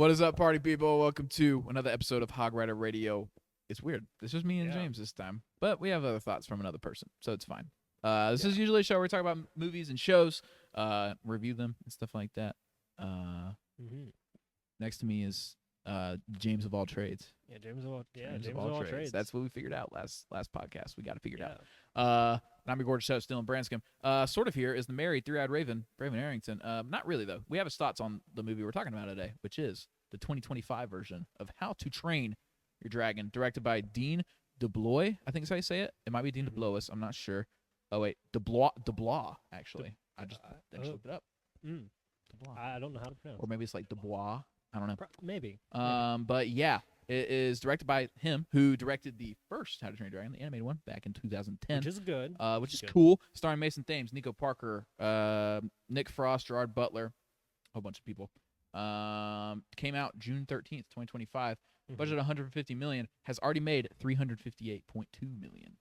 What is up, party people? Welcome to another episode of Hog Rider Radio. It's weird. It's just me and James this time, but we have other thoughts from another person, so it's fine. This is usually a show where we talk about movies and shows, review them and stuff like that. Next to me is James of all trades. Yeah, James of all trades. That's what we figured out last podcast. We got it figured out. I'm your gorgeous host, Dylan Branscombe. Sort of here is the married three-eyed Raven, Braven Arrington. Not really, though. We have his thoughts on the movie we're talking about today, which is the 2025 version of How to Train Your Dragon, directed by Dean DeBlois. I think is how you say it. It might be Dean DeBlois. I'm not sure. Oh, wait. DeBlois, actually. I just looked it up. DeBlois. I don't know how to pronounce it. Or maybe it's like Dubois. I don't know. Maybe. But yeah, it is directed by him, who directed the first How to Train Your Dragon, the animated one, back in 2010. Which is good. Which is cool. Starring Mason Thames, Nico Parker, Nick Frost, Gerard Butler, a whole bunch of people. Came out June 13th, 2025. Budget $150 million. Has already made $358.2 million.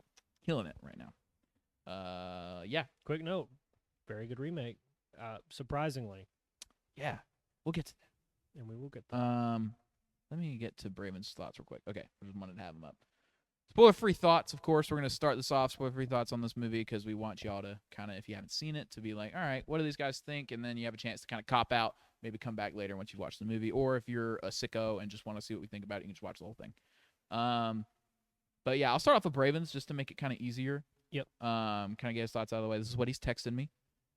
Killing it right now. Yeah. Quick note. Very good remake. Surprisingly. Yeah. We'll get to that. And we will get that. Let me get to Braven's thoughts real quick. Okay, I just wanted to have them up. Spoiler-free thoughts, of course. We're going to start this off, spoiler-free thoughts on this movie, because we want y'all to kind of, if you haven't seen it, to be like, all right, what do these guys think? And then you have a chance to kind of cop out, maybe come back later once you've watched the movie. Or if you're a sicko and just want to see what we think about it, you can just watch the whole thing. But yeah, I'll start off with Braven's just to make it kind of easier. Yep. Kind of get his thoughts out of the way. This is what he's texted me.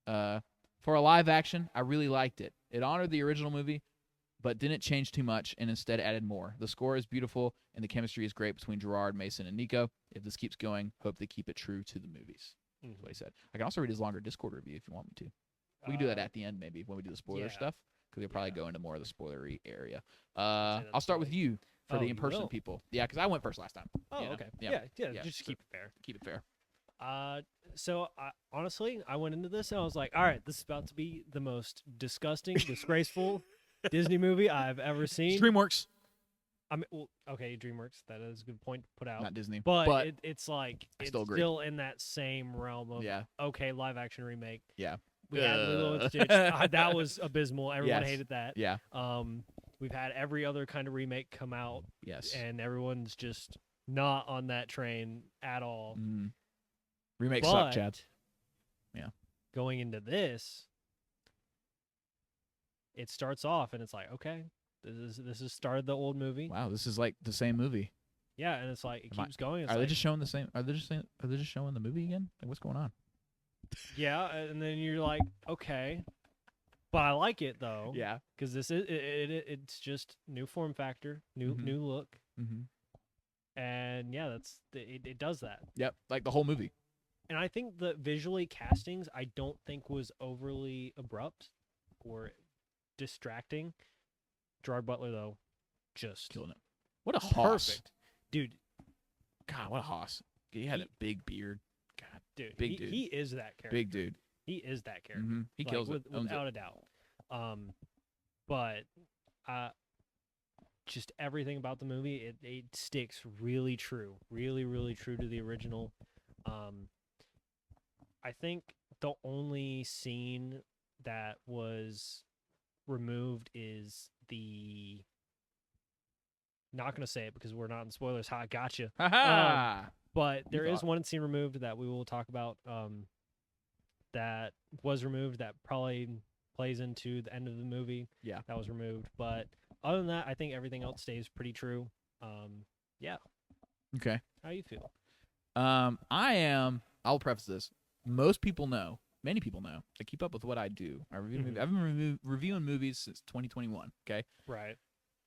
For a live action, I really liked it. It honored the original movie, but didn't change too much and instead added more. The score is beautiful, and the chemistry is great between Gerard, Mason, and Nico. If this keeps going, hope they keep it true to the movies. That's what he said. I can also read his longer Discord review if you want me to. We can do that at the end, maybe, when we do the spoiler stuff, because we'll probably go into more of the spoilery area. I'll start with you for the in-person people. Yeah, because I went first last time. Oh, okay. Yeah, just keep it fair. Keep it fair. So honestly, I went into this and I was like, all right, this is about to be the most disgusting, disgraceful Disney movie I've ever seen. DreamWorks. I mean, well, okay, DreamWorks. That is a good point to put out. Not Disney, but it's like it's still in that same realm of live action remake. Yeah, we had Lilo and Stitch. That was abysmal. Everyone hated that. Yeah. We've had every other kind of remake come out. Yes, and everyone's just not on that train at all. Remakes suck, Chad. Yeah. Going into this, it starts off and it's like, okay, this is started the old movie. Wow, this is like the same movie. Yeah, and it's like it keeps going. Are they just showing the same? Are they just showing the movie again? Like, what's going on? Yeah, and then you're like, okay, but I like it though. Yeah, because this is it's just new form factor, new look, and yeah, it does that. Yep, like the whole movie. And I think the visually castings, I don't think was overly abrupt or distracting. Gerard Butler, though, just killing it. What a hoss. Perfect. Dude. God, what a hoss. He had a big beard. God, dude. Big dude. He is that character. Big dude. He is that character. He kills it. Without a doubt. But just everything about the movie, it sticks really true. Really, really true to the original. I think the only scene that was removed is the... Not going to say it because we're not in spoilers. Ha, gotcha. But there is one scene removed that we will talk about that was removed that probably plays into the end of the movie. Yeah. That was removed. But other than that, I think everything else stays pretty true. Yeah. Okay. How do you feel? I'll preface this. Many people know, I keep up with what I do. I review movies. I've been reviewing movies since 2021, okay? Right.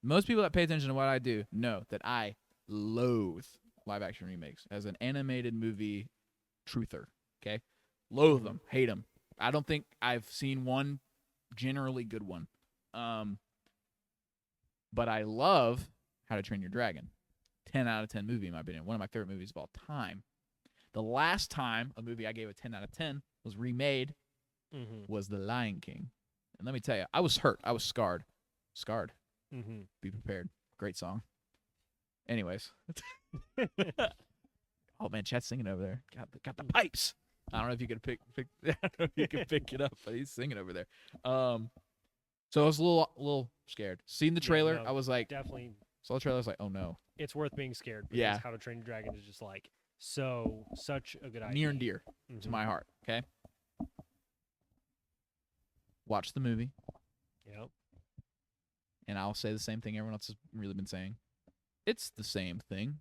Most people that pay attention to what I do know that I loathe live-action remakes as an animated movie truther, okay? Loathe them, hate them. I don't think I've seen one generally good one. But I love How to Train Your Dragon. 10 out of 10 movie, in my opinion. One of my favorite movies of all time. The last time a movie I gave a 10 out of 10 was remade was The Lion King. And let me tell you, I was hurt. I was scarred. Scarred. Be prepared. Great song. Anyways. Oh, man, Chat's singing over there. Got the pipes. I don't know if you could pick I don't know if you could pick it up, but he's singing over there. So I was a little scared. Seen the Yeah, trailer, no, I was like, definitely, saw the trailer, I was like, oh no. it's worth being scared because Yeah. How to Train Your Dragon is just like such a good idea. Near and dear to Mhm. my heart. Okay. Watch the movie, Yep. and I'll say the same thing everyone else has really been saying. It's the same thing.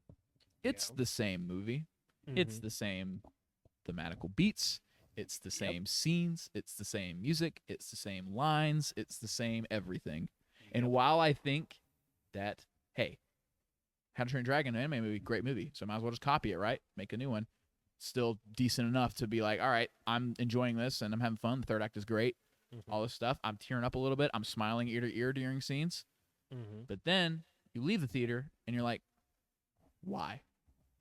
It's Yeah. the same movie. It's Mhm. the same thematical beats. It's the Yep. same scenes. It's the same music. It's the same lines. It's the same everything. And Yep. while I think that, hey, How to Train Your Dragon anime movie, great movie, so I might as well just copy it, right? Make a new one. Still decent enough to be like, all right, I'm enjoying this and I'm having fun. The third act is great. Mhm. All this stuff. I'm tearing up a little bit. I'm smiling ear to ear during scenes. Mhm. But then you leave the theater and you're like, why?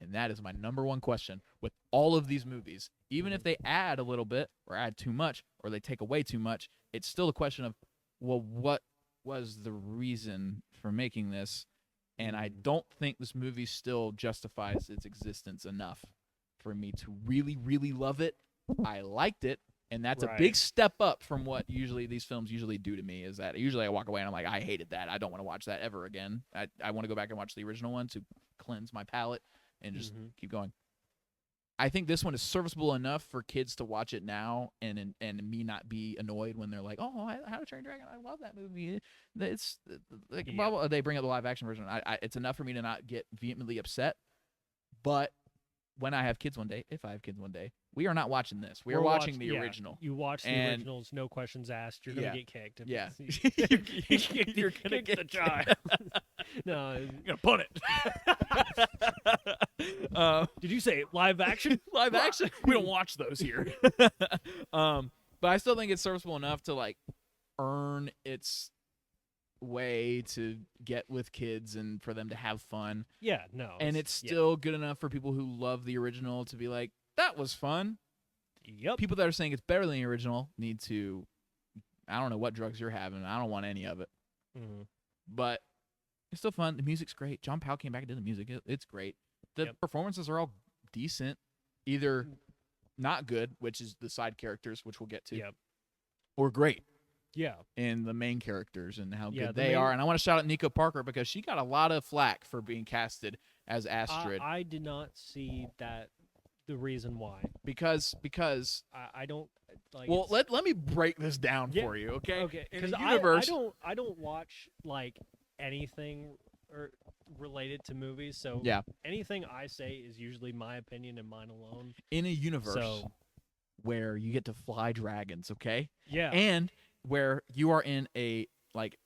And that is my number one question with all of these movies. Even if they add a little bit or add too much or they take away too much, it's still a question of, well, what was the reason for making this? And I don't think this movie still justifies its existence enough for me to really, really love it. I liked it. And that's a big Right. step up from what usually these films usually do to me, is that usually I walk away and I'm like, I hated that. I don't want to watch that ever again. I want to go back and watch the original one to cleanse my palate and just keep going. I think this one is serviceable enough for kids to watch it now and me not be annoyed when they're like, oh, How to Train Your Dragon, I love that movie. It's like, blah, blah, they bring up the live action version. It's enough for me to not get vehemently upset. But when I have kids one day, if I have kids one day, we are not watching this. We are watching the original. You watch the And- originals, no questions asked. You're Yeah. gonna get kicked. if Yeah. it's- You're gonna kick get the child. No, You're gonna punt it. did you say live action? Live action? We don't watch those here. But I still think it's serviceable enough to like earn its way to get with kids and for them to have fun. Yeah, no. And it's still good enough for people who love the original to be like, that was fun. Yep. People that are saying it's better than the original need to, I don't know what drugs you're having. I don't want any of it. Mhm. But it's still fun. The music's great. John Powell came back and did the music. It's great. The performances are all decent. Either not good, which is the side characters, which we'll get to, Yep. or great Yeah. in the main characters and how Yeah, good the they main- are. And I want to shout out Nico Parker because she got a lot of flack for being casted as Astrid I did not see that. The reason why. because I don't like. well, it's- let me break this down Yeah, for you, okay? Okay, In because the universe, I don't watch like anything or related to movies, so yeah, anything I say is usually my opinion and mine alone. in a universe So where you get to fly dragons, okay? yeah, And where you are in a like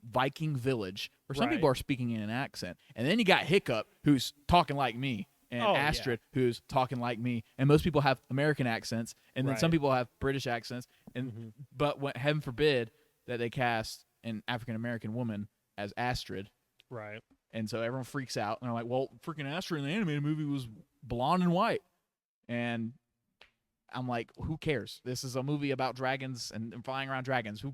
Viking village where some people Right. are speaking in an accent, and then you got Hiccup who's talking like me, and Oh, yeah. Astrid who's talking like me, and most people have American accents, and then some Right. people have British accents, and Mhm. but when, heaven forbid that they cast an African American woman as Astrid, right. and so everyone freaks out, and they're like, "Well, freaking Astrid in the animated movie was blonde and white," and I'm like, "Who cares? This is a movie about dragons and flying around dragons.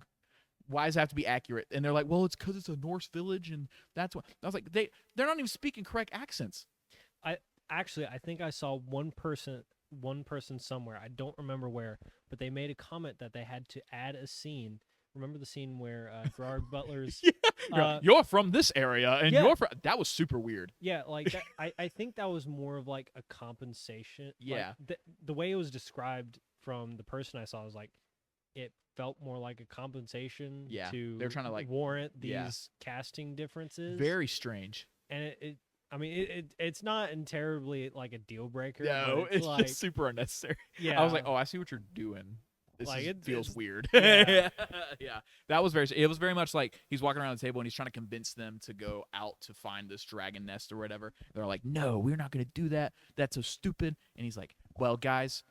Why does it have to be accurate?" And they're like, "Well, it's because it's a Norse village, and that's why." I was like, they're not even speaking correct accents. Actually, I think I saw one person somewhere. I don't remember where, but they made a comment that they had to add a scene. Remember the scene where Gerard Butler's You're from this area, and yeah. you're from. That was super weird. yeah, like that, I think that was more of like a compensation. Yeah. Like, the way it was described from the person I saw was like it felt more like a compensation. Yeah, to they're trying to, like, warrant these yeah. casting differences. Very strange. And I mean, it's not terribly like a deal breaker. No, but it's like, just super unnecessary. yeah. I was like, "Oh, I see what you're doing." This Like, feels it's- weird. yeah. Yeah, that was very. It was very much like he's walking around the table and he's trying to convince them to go out to find this dragon nest or whatever. They're like, "No, we're not going to do that. That's so stupid." And he's like, "Well, guys,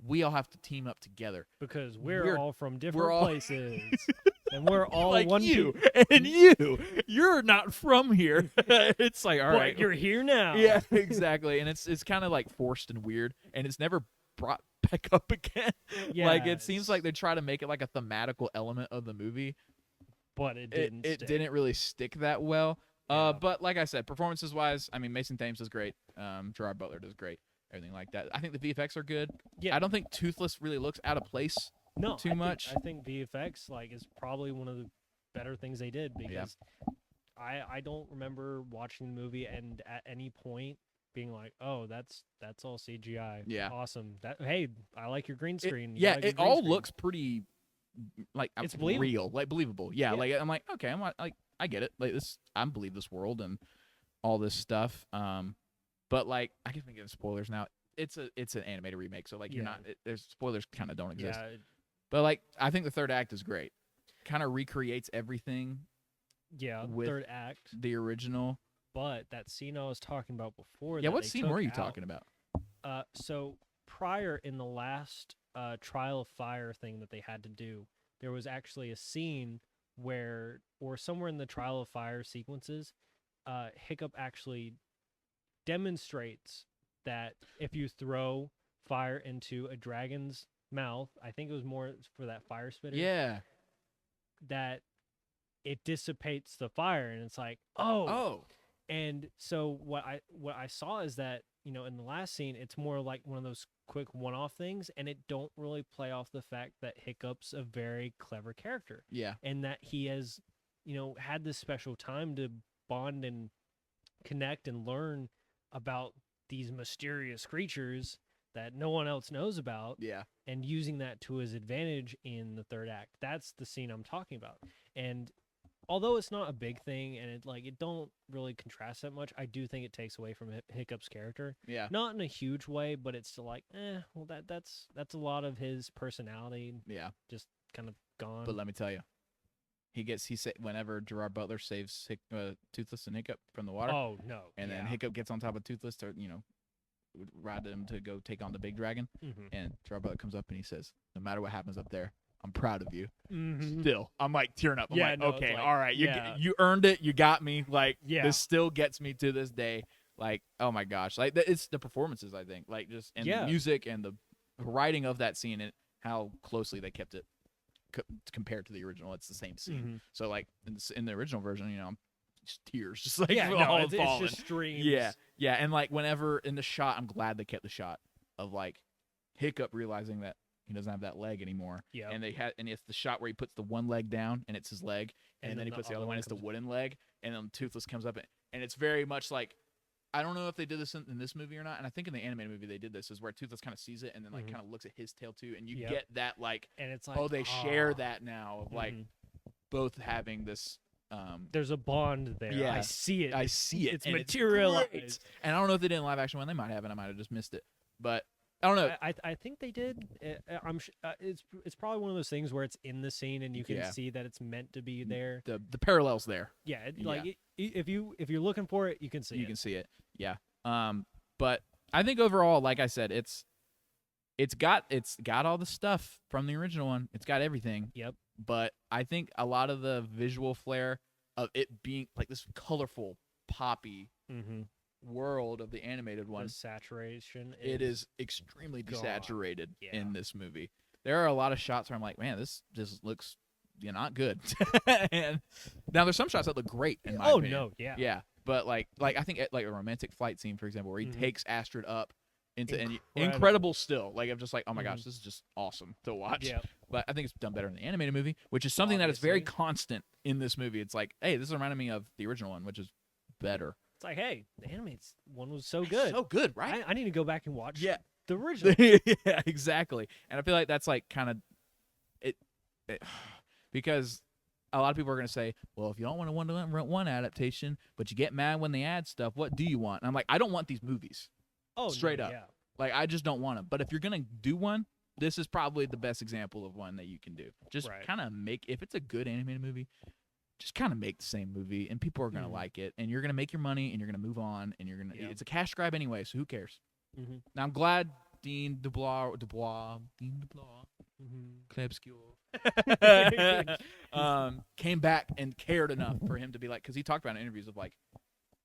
we all have to team up together." because we're we're- all from different all- places, and we're all like one. you pe- and you're not from here. It's like, all but right, you're here now. yeah, exactly. And it's kind of like forced and weird, and it's never brought back up again. Like it seems like they try to make it like a thematical element of the movie. but it didn't. It stick. didn't really stick that well. Yeah. But like I said, performances wise, I mean, Mason Thames does great. Gerard Butler does great. Everything like that. I think the VFX are good. Yeah. I don't think Toothless really looks out of place. No, too I much. Think VFX like is probably one of the better things they did because I don't remember watching the movie and at any point being like, oh, that's all CGI. Yeah. Awesome. Hey, I like your green screen. You Yeah, got a good it green all screen. looks pretty like It's believable. real, like believable. Yeah, Yeah. like I'm like, okay, I'm like I get it. Like this, I believe this world and all this stuff. But like I can give spoilers now. It's an animated remake, so like you're not. There's spoilers kind of don't exist. Yeah. But like I think the third act is great. Kind of recreates everything. Yeah. With third act. the original. But that scene I was talking about before. Yeah, that what they scene took were you out, talking about? So prior in the last Trial of Fire thing that they had to do, there was actually a scene where, or somewhere in the Trial of Fire sequences, Hiccup actually demonstrates that if you throw fire into a dragon's mouth, I think it was more for that fire spitter. Yeah. That it dissipates the fire, and it's like, oh. And so what I saw is that, you know, in the last scene, it's more like one of those quick one-off things, and it don't really play off the fact that Hiccup's a very clever character. Yeah. And that he has, you know, had this special time to bond and connect and learn about these mysterious creatures that no one else knows about. Yeah. And using that to his advantage in the third act. That's the scene I'm talking about. And although it's not a big thing and it don't really contrast that much, I do think it takes away from Hiccup's character. Yeah. Not in a huge way, but it's still like, well, that's a lot of his personality. Yeah. Just kind of gone. But let me tell you, whenever Gerard Butler saves Toothless and Hiccup from the water. Oh no! And then Hiccup gets on top of Toothless to ride him to go take on the big dragon. Mm-hmm. And Gerard Butler comes up and he says, "No matter what happens up there, I'm proud of you." Mm-hmm. Still, I'm like tearing up. I'm like, okay, all right, you earned it. You got me. Like, this still gets me to this day. Like, oh my gosh, like it's the performances. I think, like, just and the music and the writing of that scene and how closely they kept it compared to the original. It's the same scene. Mm-hmm. So like in the original version, just tears, just like it's falling. just streams. Yeah, and like whenever in the shot, I'm glad they kept the shot of like Hiccup realizing that he doesn't have that leg anymore. Yeah, and it's the shot where he puts the one leg down and it's his leg, and then he puts the other one, it's the wooden leg, and then Toothless comes up and it's very much like, I don't know if they did this in this movie or not, and I think in the animated movie they did this, is where Toothless kind of sees it and then like kind of looks at his tail too, and you get that like, and it's like, oh, they share that now of like both having this. There's a bond there. Yeah, I see it. It's and materialized. It's and I don't know if they did in live action one. They might have, and I might have just missed it. But I don't know. I think they did. It's probably one of those things where it's in the scene and you can see that it's meant to be there. The parallels there. Yeah, if you're looking for it, you can see it. You can see it. Yeah. But I think overall, like I said, it's got all the stuff from the original one. It's got everything. Yep. But I think a lot of the visual flair of it being like this colorful, poppy world of the animated one, the saturation. It is extremely desaturated in this movie. There are a lot of shots where I'm like, man, this just looks not good. And now there's some shots that look great in my opinion. Oh no, yeah. But like I think like a romantic flight scene, for example, where he takes Astrid up into incredible still. Like I'm just like, oh my gosh, this is just awesome to watch. Yeah. But I think it's done better in the animated movie, which is something that is very constant in this movie. It's like, hey, this reminded me of the original one, which is better. It's like, hey, the animated one was so good. So good, right? I need to go back and watch the original. Yeah, exactly. And I feel like that's like kind of it because a lot of people are going to say, well, if you don't want a one-to-one adaptation, but you get mad when they add stuff, what do you want? And I'm like, I don't want these movies. Straight up. Yeah. Like, I just don't want them. But if you're going to do one, this is probably the best example of one that you can do. Just kind of if it's a good animated movie, just kind of make the same movie, and people are going to like it, and you're going to make your money, and you're going to move on, and it's a cash grab anyway, so who cares? Now, I'm glad Dean DeBlois, came back and cared enough for him to be like, because he talked about in interviews of like,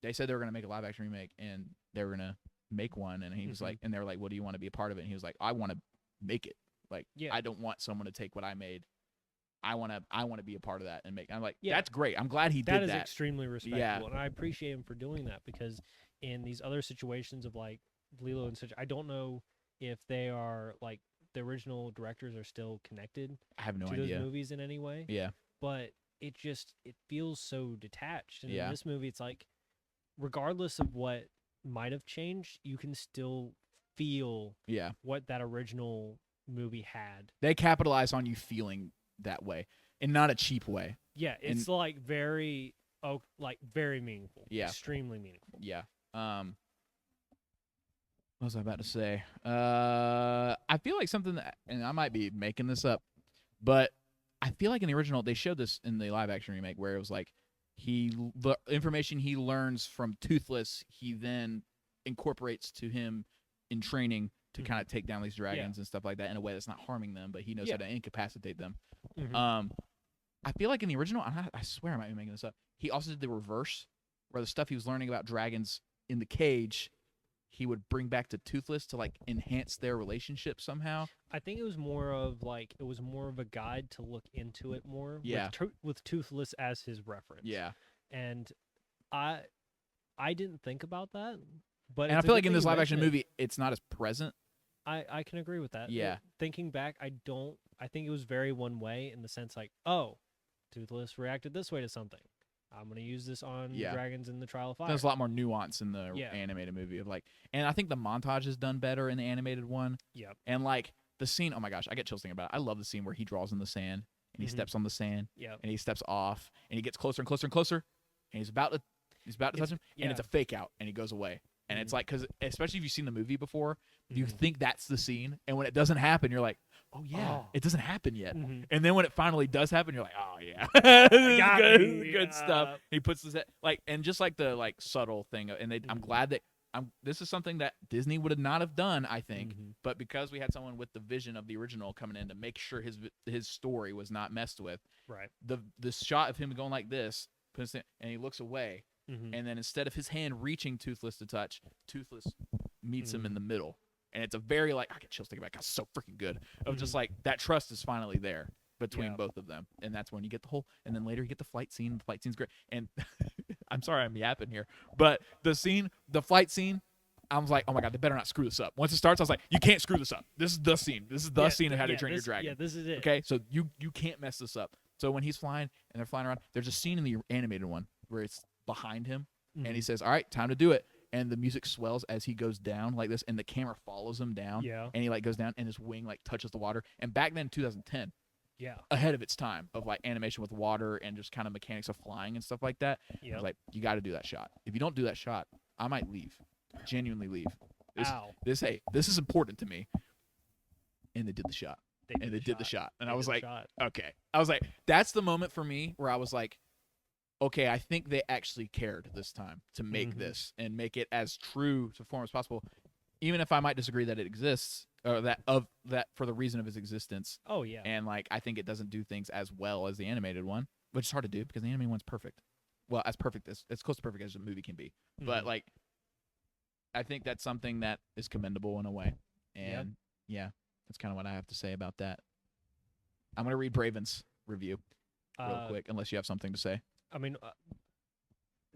they said they were going to make a live action remake, and they were going to make one, and he was like, and they were like, what do you want to be a part of it? And he was like, I want to make it. Like, I don't want someone to take what I made. I want to be a part of that and make. I'm like, that's great. I'm glad he did that. That is extremely respectable, and I appreciate him for doing that, because in these other situations of like Lilo and such, I don't know if they are like the original directors are still connected. I have no to idea. Those movies in any way. Yeah, but it feels so detached. And Yeah. in this movie, it's like, regardless of what might have changed, you can still feel Yeah. what that original movie had. They capitalize on you feeling that way, in not a cheap way. Yeah, it's like very very meaningful. Yeah. Extremely meaningful. Yeah. What was I about to say? I feel like something that, and I might be making this up, but I feel like in the original they showed this in the live action remake where it was like the information he learns from Toothless he then incorporates to him in training to kind of take down these dragons and stuff like that in a way that's not harming them, but he knows how to incapacitate them. I feel like in the original, I swear I might be making this up, he also did the reverse, where the stuff he was learning about dragons in the cage, he would bring back to Toothless to like enhance their relationship somehow. I think it was more of a guide to look into it more. Yeah. With Toothless as his reference. Yeah. And I didn't think about that, but and I feel like in this live action movie, it's not as present. I can agree with that. Yeah. Thinking back, I think it was very one way in the sense like, oh, Toothless reacted this way to something. I'm going to use this on dragons in the Trial of Fire. There's a lot more nuance in the animated movie of like, and I think the montage is done better in the animated one. Yep. And like the scene, oh my gosh, I get chills thinking about it. I love the scene where he draws in the sand and he steps on the sand. Yep. And he steps off and he gets closer and closer and closer and he's about to touch him and it's a fake out and he goes away. And it's like, because especially if you've seen the movie before, you think that's the scene, and when it doesn't happen, you're like, oh yeah, it doesn't happen yet. And then when it finally does happen, you're like, oh yeah, this is good stuff. He puts this like, and just like the like subtle thing, and I'm glad that this is something that Disney would not have done, I think, but because we had someone with the vision of the original coming in to make sure his story was not messed with. Right. The shot of him going like this, and he looks away. And then instead of his hand reaching Toothless to touch, Toothless meets him in the middle. And it's a very, like, I get chills thinking about it. It's so freaking good. Of just like, that trust is finally there between both of them. And that's when you get the whole, and then later you get the flight scene. The flight scene's great. And I'm sorry I'm yapping here. But the flight scene, I was like, oh my God, they better not screw this up. Once it starts, I was like, you can't screw this up. This is the scene. This is the scene of How to Train Your Dragon. Yeah, this is it. Okay, so you can't mess this up. So when he's flying and they're flying around, there's a scene in the animated one where it's behind him. And he says, all right, time to do it. And the music swells as he goes down like this, and the camera follows him down. Yeah. And he like goes down, and his wing like touches the water. And back then, 2010, yeah, ahead of its time of like animation with water and just kind of mechanics of flying and stuff like that. I was like, you got to do that shot. If you don't do that shot, I might leave, genuinely leave. This is important to me. And they did the shot. They did the shot. And I was like, okay. I was like, that's the moment for me where I was like, okay, I think they actually cared this time to make this and make it as true to form as possible, even if I might disagree that it exists or that for the reason of its existence. Oh yeah. And like, I think it doesn't do things as well as the animated one, which is hard to do because the animated one's perfect. Well, as perfect as close to perfect as a movie can be. But like, I think that's something that is commendable in a way. And yeah, that's kind of what I have to say about that. I'm gonna read Braven's review real quick, unless you have something to say. I mean,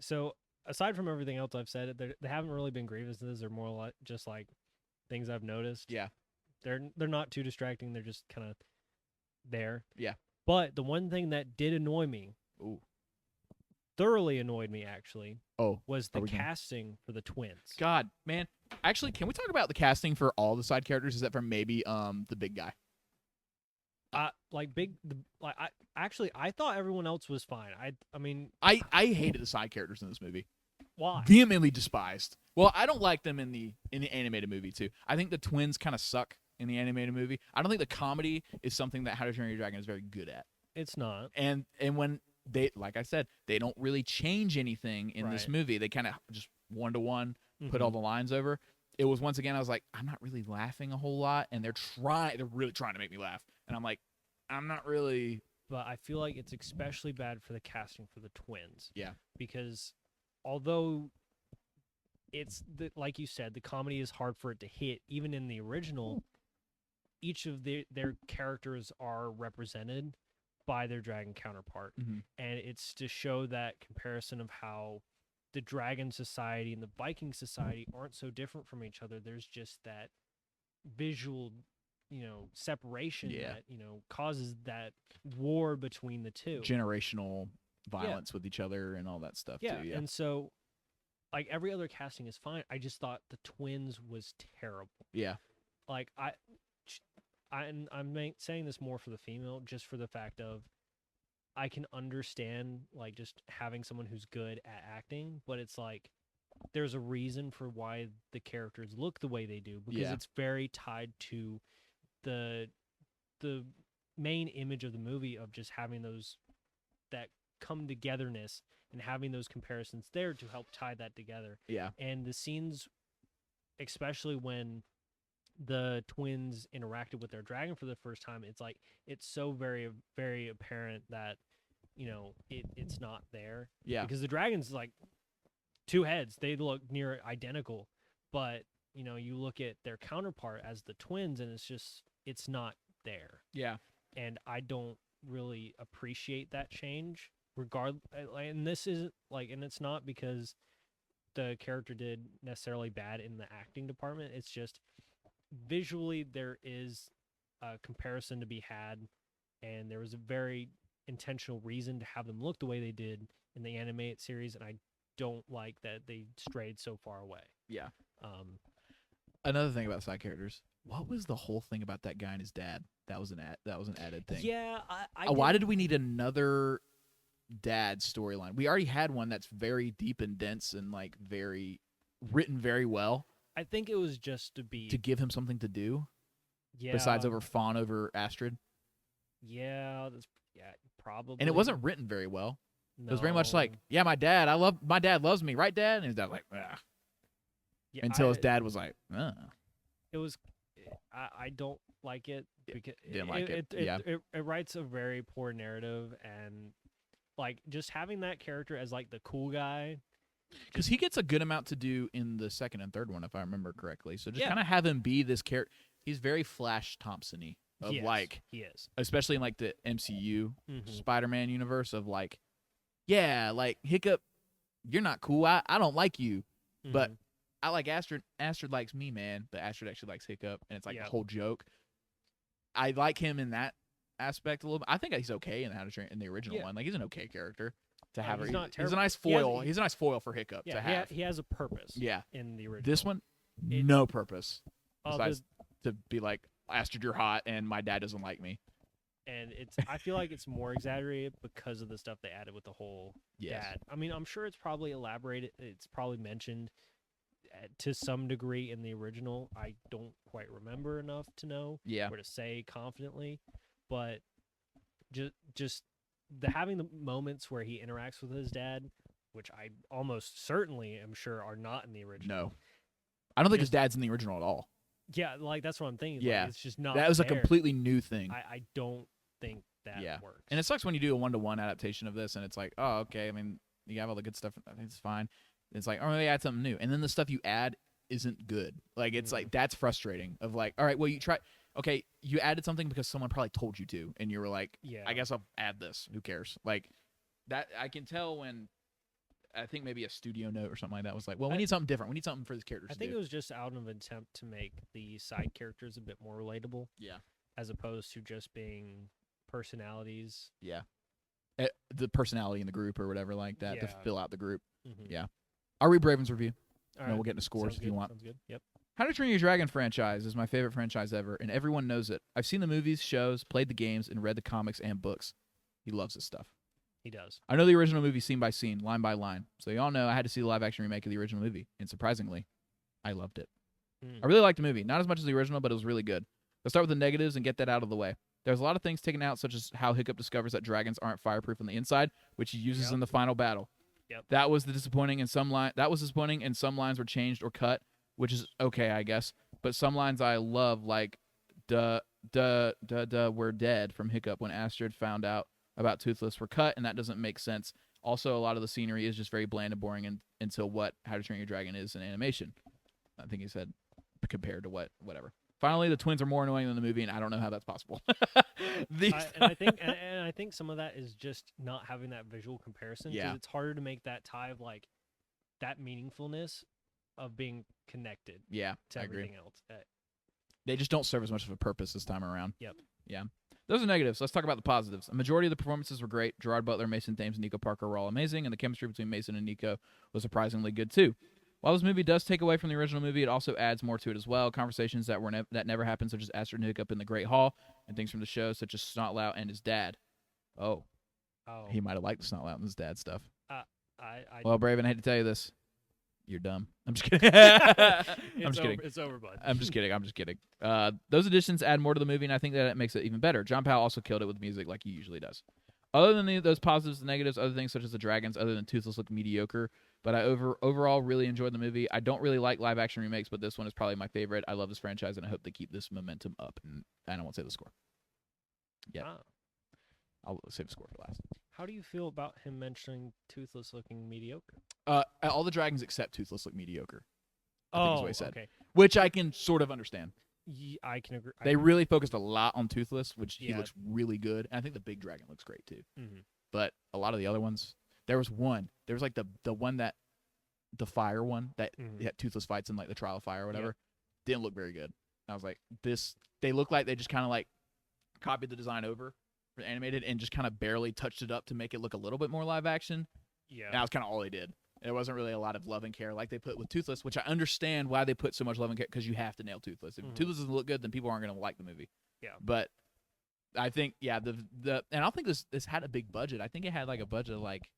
so aside from everything else I've said, they haven't really been grievances. They're more like just like things I've noticed. Yeah, they're not too distracting. They're just kind of there. Yeah. But the one thing that did annoy me, thoroughly annoyed me actually, was the casting for the twins. God, man. Actually, can we talk about the casting for all the side characters except for maybe the big guy? I thought everyone else was fine. I mean, I hated the side characters in this movie. Why? Vehemently despised. Well, I don't like them in the animated movie too. I think the twins kind of suck in the animated movie. I don't think the comedy is something that How to Train Your Dragon is very good at. It's not. And when they, like I said, they don't really change anything in this movie. They kind of just one-to-one put all the lines over. It was once again, I was like, I'm not really laughing a whole lot, and they're really trying to make me laugh. And I'm like, I'm not really. But I feel like it's especially bad for the casting for the twins. Yeah. Because although it's like you said, the comedy is hard for it to hit. Even in the original, each of their characters are represented by their dragon counterpart, and it's to show that comparison of how the dragon society and the Viking society aren't so different from each other. There's just that visual separation Yeah. that causes that war between the two. Generational violence with each other and all that stuff Yeah, too. Yeah. and so like every other casting is fine. I just thought the twins was terrible. Yeah. Like I'm saying this more for the female, just for the fact of I can understand like just having someone who's good at acting, but it's like there's a reason for why the characters look the way they do, because Yeah. it's very tied to the main image of the movie of just having that come togetherness and having those comparisons there to help tie that together. Yeah. And the scenes, especially when the twins interacted with their dragon for the first time, it's like it's so very, very apparent that it's not there. Yeah. Because the dragon's like two heads, they look near identical, but you look at their counterpart as the twins, and it's not there. Yeah. And I don't really appreciate that change. And this isn't like, and it's not because the character did necessarily bad in the acting department. It's just visually there is a comparison to be had, and there was a very intentional reason to have them look the way they did in the animated series, and I don't like that they strayed so far away. Yeah. Another thing about side characters, what was the whole thing about that guy and his dad? That was an added thing. Yeah, why did we need another dad storyline? We already had one that's very deep and dense and like very written very well. I think it was just to give him something to do. Yeah. Besides fawn over Astrid. Yeah, probably. And it wasn't written very well. No. It was very much like, yeah, my dad loves me, right, Dad? And his dad like, ah. Yeah, until his dad was like, It was. I don't like it because didn't like it. It writes a very poor narrative, and like just having that character as like the cool guy, because he gets a good amount to do in the second and third one, if I remember correctly. So just Yeah. kind of have him be this character. He's very Flash Thompson-y of he is, especially in like the MCU Mhm. Spider-Man universe of like, yeah, like Hiccup, you're not cool. I don't like you, but Mhm. I like Astrid. Astrid likes me, man. But Astrid actually likes Hiccup, and it's like Yeah. a whole joke. I like him in that aspect a little bit. I think he's okay in How to Train in the original Yeah. one. Like he's an okay character to have. he's not He's a terrible. nice He has- foil. He's a nice foil for Hiccup to have. he has a purpose. Yeah. In the original, This one, It- no purpose Oh, besides to be like, Astrid, you're hot, and my dad doesn't like me. and I feel like it's more exaggerated because of the stuff they added with the whole Yes. dad. I mean, I'm sure it's probably elaborated. It's probably mentioned to some degree in the original. I don't quite remember enough to know Yeah. or to say confidently, but just having the moments where he interacts with his dad, which I almost certainly am sure are not in the original. No. I don't think his Just- dad's in the original at all. Yeah, like that's what I'm thinking. Yeah. Like, it's just not. That was a there. completely new thing. I don't think that Yeah. works. And it sucks when you do a 1-to-1 adaptation of this, and it's like, oh, okay. I mean, you have all the good stuff. I think it's fine. It's like, oh, maybe add something new, and then the stuff you add isn't good. Like it's like that's frustrating. Of like, all right, well, you try. Okay, you added something because someone probably told you to, and you were like, Yeah. I guess I'll add this. Who cares? Like that, I can tell when. I think maybe a studio note or something like that was like, well, we need something different. We need something for this character. I think it was just out of an attempt to make the side characters a bit more relatable. Yeah. As opposed to just being personalities. Yeah. The personality in the group or whatever like that to Yeah. fill out the group. Mm-hmm. Yeah. I'll read Braven's review. All And then we'll get into scores Sounds if you good. want. Sounds good. Yep. How to Train Your Dragon franchise is my favorite franchise ever, and everyone knows it. I've seen the movies, shows, played the games, and read the comics and books. He loves this stuff. He does. I know the original movie scene by scene, line by line. So you all know I had to see the live-action remake of the original movie, and surprisingly, I loved it. I really liked the movie. Not as much as the original, but it was really good. Let's start with the negatives and get that out of the way. There's a lot of things taken out, such as how Hiccup discovers that dragons aren't fireproof on the inside, which he uses Yep. in the final battle. Yep. That was disappointing, and some lines were changed or cut, which is okay, I guess. But some lines I love, like "duh, we're dead" from Hiccup when Astrid found out about Toothless, were cut, and that doesn't make sense. Also, a lot of the scenery is just very bland and boring until what How to Train Your Dragon is in animation. I think he said compared to whatever. Finally, the twins are more annoying than the movie, and I don't know how that's possible. I think some of that is just not having that visual comparison. 'Cause Yeah. it's harder to make that tie of like that meaningfulness of being connected Yeah, to I agree. everything else. They just don't serve as much of a purpose this time around. Yep. Yeah. Those are negatives. Let's talk about the positives. A majority of the performances were great. Gerard Butler, Mason Thames, and Nico Parker were all amazing, and the chemistry between Mason and Nico was surprisingly good too. While this movie does take away from the original movie, it also adds more to it as well. Conversations that that never happened, such as Astrid and Hiccup in the Great Hall, and things from the show, such as Snotlout and his dad. Oh. He might have liked the Snotlout and his dad stuff. Well, Braven, I hate to tell you this. You're dumb. I'm just kidding. I'm just kidding. It's over, bud. I'm just kidding. Those additions add more to the movie, and I think that it makes it even better. John Powell also killed it with music like he usually does. Other than those positives and negatives, other things such as the dragons, other than Toothless, look mediocre. But I overall really enjoyed the movie. I don't really like live-action remakes, but this one is probably my favorite. I love this franchise, and I hope they keep this momentum up. And I don't want to say the score. Yeah. I'll save the score for last. How do you feel about him mentioning Toothless looking mediocre? All the dragons except Toothless look mediocre. I think is what he said. Okay. Which I can sort of understand. I can agree. They really focused a lot on Toothless, which he Yeah. looks really good. And I think the big dragon looks great too. Mm-hmm. But a lot of the other ones, there was like the one that, the fire one that had Toothless fights in like the Trial of Fire or whatever, didn't look very good. And I was like, they look like they just kind of like copied the design over for animated and just kind of barely touched it up to make it look a little bit more live action. Yeah. And that was kind of all they did. There wasn't really a lot of love and care like they put with Toothless, which I understand why they put so much love and care, because you have to nail Toothless. If Toothless doesn't look good, then people aren't going to like the movie. Yeah. But I think, and I don't think this had a big budget. I think it had like a budget of like,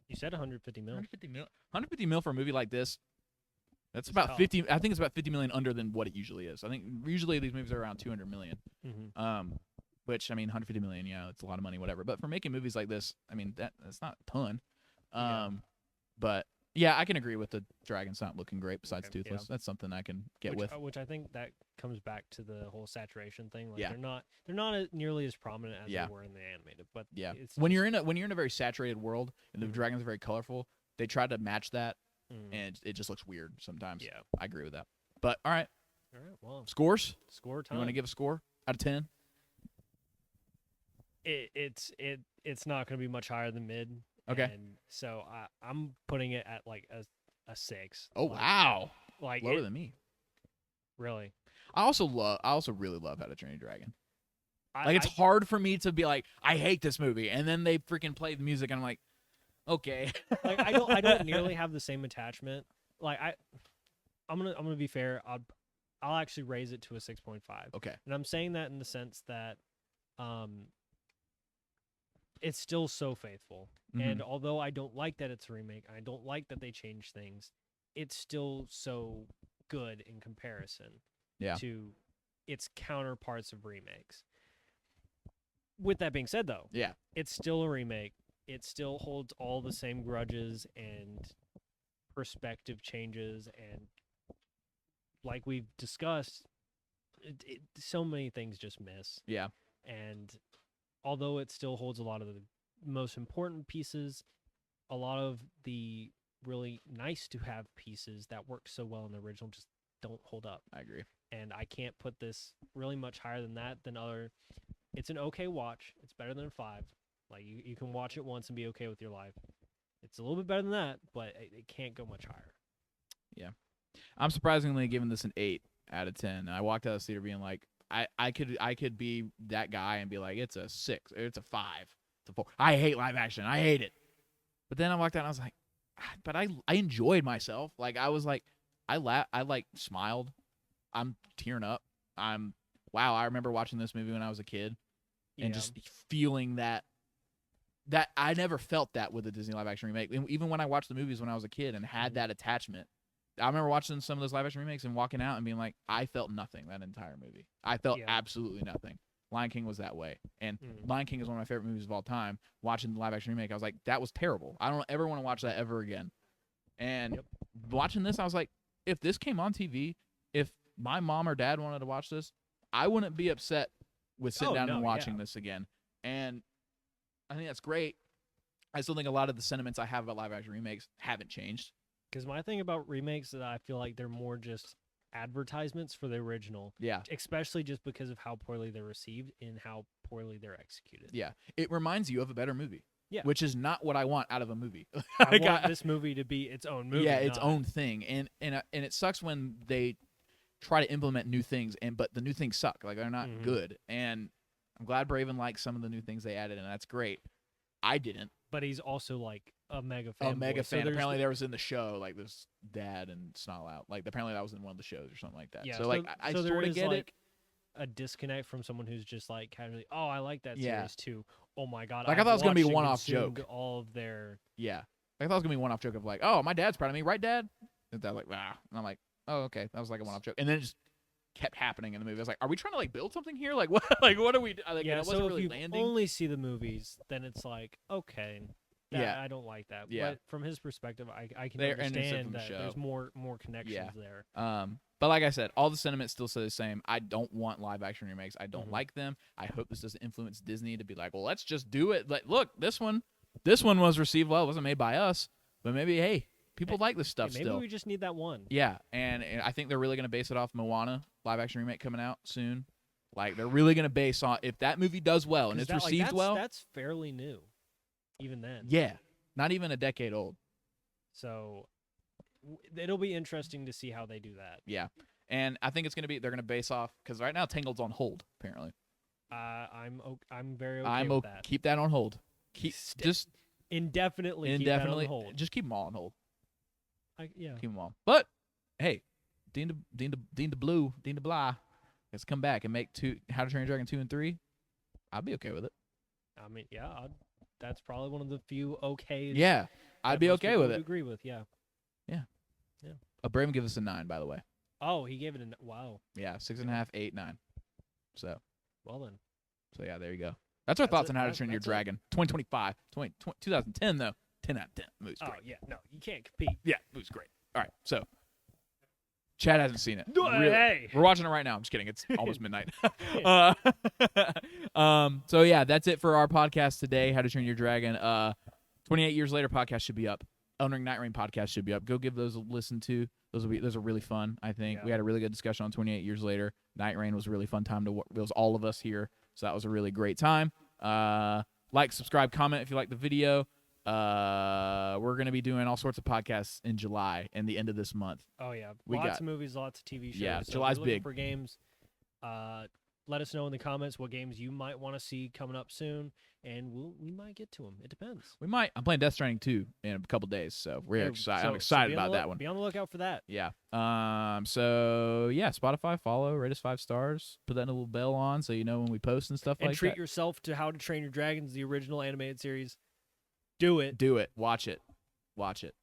you said 150 mil. 150 mil for a movie like this. That's about tough. 50. I think it's about 50 million under than what it usually is. I think usually these movies are around 200 million. Which, I mean, 150 million, yeah, it's a lot of money, whatever. But for making movies like this, I mean, that's not a ton. But yeah, I can agree with the dragons not looking great besides Toothless. Yeah. That's something I can get with. Which I think that comes back to the whole saturation thing. Like Yeah. they're not nearly as prominent as they were in the animated. But Yeah, it's when you're in a very saturated world and the dragons are very colorful, they try to match that, and it just looks weird sometimes. Yeah, I agree with that. But all right, well, scores. Score time. You want to give a score out of 10? It's not going to be much higher than mid. Okay. And so I'm putting it at like a 6. Oh wow, like lower than me. Really. I also really love How to Train Your Dragon. Like it's hard for me to be like, I hate this movie, and then they freaking play the music, and I'm like, okay. like I don't nearly have the same attachment. Like I'm gonna be fair. I'll actually raise it to a 6.5. Okay. And I'm saying that in the sense that it's still so faithful. And although I don't like that it's a remake, I don't like that they change things, it's still so good in comparison to its counterparts of remakes. With that being said, though, it's still a remake. It still holds all the same grudges and perspective changes, and like we've discussed, so many things just miss. Yeah. And although it still holds a lot of the most important pieces, a lot of the really nice to have pieces that work so well in the original just don't hold up. I agree. And I can't put this really much higher than that. It's an okay watch. It's better than 5. Like you can watch it once and be okay with your life. It's a little bit better than that, but it can't go much higher. Yeah. I'm surprisingly giving this an 8 out of 10. I walked out of the theater being like, I could be that guy and be like, it's a 6, or it's a 5, it's a 4. I hate live action. I hate it. But then I walked out and I was like, but I enjoyed myself. Like I was like, I smiled. I'm tearing up. Wow, I remember watching this movie when I was a kid and just feeling that I never felt that with a Disney live action remake. Even when I watched the movies when I was a kid and had that attachment, I remember watching some of those live action remakes and walking out and being like, I felt nothing that entire movie. I felt absolutely nothing. Lion King was that way. And Lion King is one of my favorite movies of all time. Watching the live action remake, I was like, that was terrible. I don't ever want to watch that ever again. And watching this, I was like, if this came on TV, if my mom or dad wanted to watch this, I wouldn't be upset with sitting down and watching this again. And I think that's great. I still think a lot of the sentiments I have about live action remakes haven't changed. Because my thing about remakes is that I feel like they're more just advertisements for the original. Yeah. Especially just because of how poorly they're received and how poorly they're executed. Yeah. It reminds you of a better movie. Yeah. Which is not what I want out of a movie. I want this movie to be its own movie. Yeah, its own thing. And it sucks when they try to implement new things, but the new things suck. Like they're not Mhm. good. And I'm glad Braven likes some of the new things they added, and that's great. I didn't. But he's also like a mega fan. A mega So fan. there's Apparently, there was in the show like this dad and Snarl Out. Like apparently that was in one of the shows or something like that. yeah. So like I so there sort of is, get like, it. a disconnect from someone who's just like casually, oh, I like that Yeah. series too. Oh my god, Like, I thought it was gonna be a one-off consumed joke. All of their Yeah. Like, I thought it was gonna be a one-off joke of like, oh, my dad's proud of me, right, Dad? And they're like, ah. And I'm like, oh, okay, that was like a one-off joke. And then it just kept happening in the movie. I was like, are we trying to like build something here? Like what? Like what are we? Like, yeah. it So wasn't if really you landing. only see the movies, then it's like okay, Yeah. I don't like that. Yeah. But from his perspective, I can They're interested from understand the that show. there's more connections there. But like I said, all the sentiments still say the same. I don't want live action remakes. I don't Mhm. like them. I hope this doesn't influence Disney to be like, well, let's just do it. Like, look, this one was received well. It wasn't made by us, but maybe hey, people like this stuff Maybe still. we just need that one. Yeah, and I think they're really gonna base it off Moana live action remake coming out soon. Like they're really gonna base on if that movie does well and 'Cause it's that, like, received that's, well. That's fairly new, even then. Yeah, not even a decade old. So it'll be interesting to see how they do that. Yeah, and I think they're gonna base off because right now Tangled's on hold apparently. I'm very okay with that. Keep that on hold. Just Indefinitely keep that on hold. just keep them all on hold. Yeah. Keep them all. But hey, Dean de Blah has come back and make How to Train Your Dragon 2 and 3. I'd be okay with it. I mean, yeah, that's probably one of the few okays. Yeah, I'd that be most okay people with would it. Agree with, yeah. Braven gives us a 9, by the way. Oh, he gave it wow. Yeah, 6.5, 8, 9. So Well then, yeah, there you go. That's our thoughts on How to Train Your that's it. Dragon. 2025, 2010 though. 10 out of 10. Movie's oh great. yeah, no, you can't compete. Yeah, movie's great. All right, so Chad hasn't seen it. Hey, We're watching it right now. I'm just kidding. It's almost midnight. So yeah, that's it for our podcast today. How to Train Your Dragon. 28 years later podcast should be up. Elden Ring Night Rain podcast should be up. Go give those a listen to. Those are really fun. I think Yeah. we had a really good discussion on 28 years later. Night Rain was a really fun time to. It was all of us here, so that was a really great time. Like, subscribe, comment if you like the video. We're gonna be doing all sorts of podcasts in July and the end of this month. oh yeah, We lots got- of movies, lots of TV shows. Yeah, So if July's you're looking big. for games. Let us know in the comments what games you might want to see coming up soon, and we might get to them. It depends. We might. I'm playing Death Stranding 2 in a couple days, so we're excited. I'm excited be on about the that one. Be on the lookout for that. Yeah. So yeah, Spotify, follow, rate us 5 stars, put that in a little bell on so you know when we post and stuff And like treat that. yourself to How to Train Your Dragons, the original animated series. Do it. Do it. Watch it. Watch it.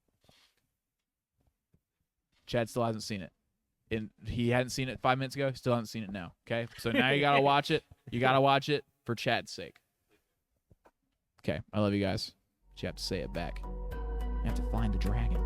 Chad still hasn't seen it. And he hadn't seen it 5 minutes ago. Still hasn't seen it now. Okay. So now you gotta watch it. You gotta watch it for Chad's sake. Okay. I love you guys. But you have to say it back. You have to find the dragon.